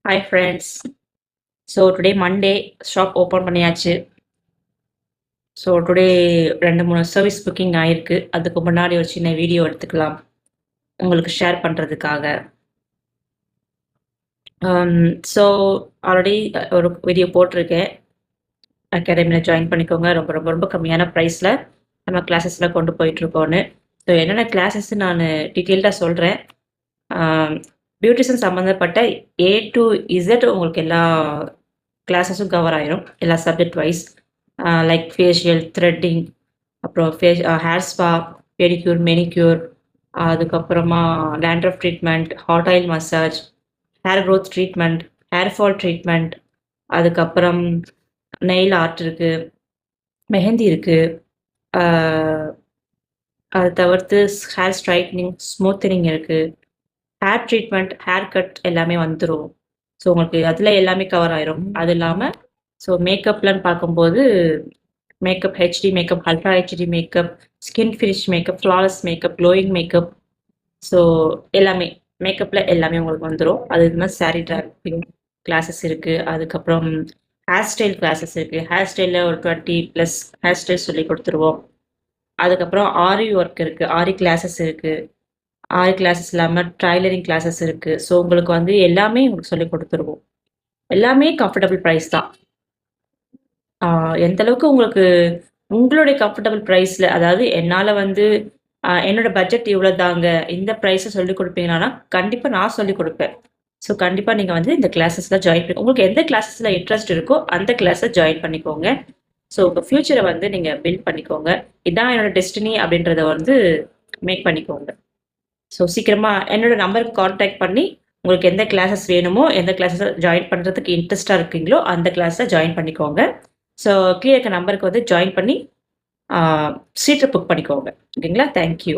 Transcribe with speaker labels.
Speaker 1: Hi friends. So today Monday shop open பண்ணியாச்சு. So today 2, 3 service booking ஆயிருக்கு. அதுக்கு முன்னாடி ஒரு சின்ன வீடியோ எடுத்துக்கலாம் உங்களுக்கு ஷேர் பண்ணுறதுக்காக. ஸோ ஆல்ரெடி ஒரு வீடியோ போட்டிருக்கேன். அகாடமியில் ஜாயின் பண்ணிக்கோங்க. ரொம்ப ரொம்ப ரொம்ப கம்மியான ப்ரைஸில் நம்ம கிளாஸஸில் கொண்டு போயிட்டுருக்கோன்னு. ஸோ என்னென்ன கிளாஸஸ் நான் டீட்டெயில்டாக சொல்கிறேன். பியூட்டிஷன் சம்மந்தப்பட்ட A to Z உங்களுக்கு எல்லா கிளாஸஸும் கவர் ஆயிரும், எல்லா subject wise. Like facial, threading, அப்புறம் ஹேர் ஸ்பா, பெடிக்யூர், மெனிக்யூர், அதுக்கப்புறமா dandruff treatment, hot oil massage, hair growth treatment, hair fall treatment, அதுக்கப்புறம் நெயில் ஆர்ட் இருக்குது, மெஹந்தி இருக்குது. அதை தவிர்த்து ஹேர் ஸ்ட்ரைட்னிங், ஸ்மூத்தனிங் இருக்குது, ஹேர் ட்ரீட்மெண்ட், ஹேர் கட் எல்லாமே வந்துடும். ஸோ உங்களுக்கு அதில் எல்லாமே கவர் ஆயிரும். அது இல்லாமல் ஸோ மேக்கப்லன்னு பார்க்கும்போது makeup, HD makeup, ultra HD makeup, skin finish makeup, flawless makeup, glowing makeup, so எல்லாமே மேக்கப்பில் எல்லாமே உங்களுக்கு வந்துடும். அது மாதிரி சாரீ ட்ராப்பிங் கிளாஸஸ் இருக்குது. அதுக்கப்புறம் ஹேர் ஸ்டைல் கிளாஸஸ் இருக்குது. ஹேர் ஸ்டைலில் ஒரு 20+ ஹேர் ஸ்டைல் சொல்லி கொடுத்துருவோம். அதுக்கப்புறம் ஆரி ஒர்க் இருக்குது, ஆரி கிளாஸஸ் இருக்குது. ஆரி கிளாஸஸ் இல்லாமல் ட்ரைலரிங் கிளாஸஸ் இருக்குது. ஸோ உங்களுக்கு வந்து எல்லாமே உங்களுக்கு சொல்லி கொடுத்துருவோம். எல்லாமே கம்ஃபர்டபுள் ப்ரைஸ் தான். எந்த அளவுக்கு உங்களுக்கு உங்களுடைய கம்ஃபர்டபுள் ப்ரைஸில், அதாவது என்னால் வந்து என்னோட பட்ஜெட் இவ்வளோ தாங்க, இந்த ப்ரைஸை சொல்லிக் கொடுப்பீங்கன்னா கண்டிப்பாக நான் சொல்லிக் கொடுப்பேன். ஸோ கண்டிப்பாக நீங்கள் வந்து இந்த கிளாஸஸில் ஜாயின் பண்ணி உங்களுக்கு எந்த கிளாஸஸில் இன்ட்ரெஸ்ட் இருக்கோ அந்த கிளாஸை ஜாயின் பண்ணிக்கோங்க. ஸோ உங்கள் ஃப்யூச்சரை வந்து நீங்கள் பில்ட் பண்ணிக்கோங்க. இதான் என்னோட டெஸ்டினி அப்படின்றத வந்து மேக் பண்ணிக்கோங்க. ஸோ சீக்கிரமாக என்னோட நம்பருக்கு காண்டாக்ட் பண்ணி உங்களுக்கு எந்த கிளாஸஸ் வேணுமோ, எந்த கிளாஸஸ் ஜாயின் பண்ணுறதுக்கு இன்ட்ரெஸ்ட்டாக இருக்கீங்களோ அந்த கிளாஸை ஜாயின் பண்ணிக்கோங்க. ஸோ கீழே இருக்க நம்பருக்கு வந்து ஜாயின் பண்ணி சீட்டை புக் பண்ணிக்கோங்க. ஓகேங்களா? தேங்க்யூ.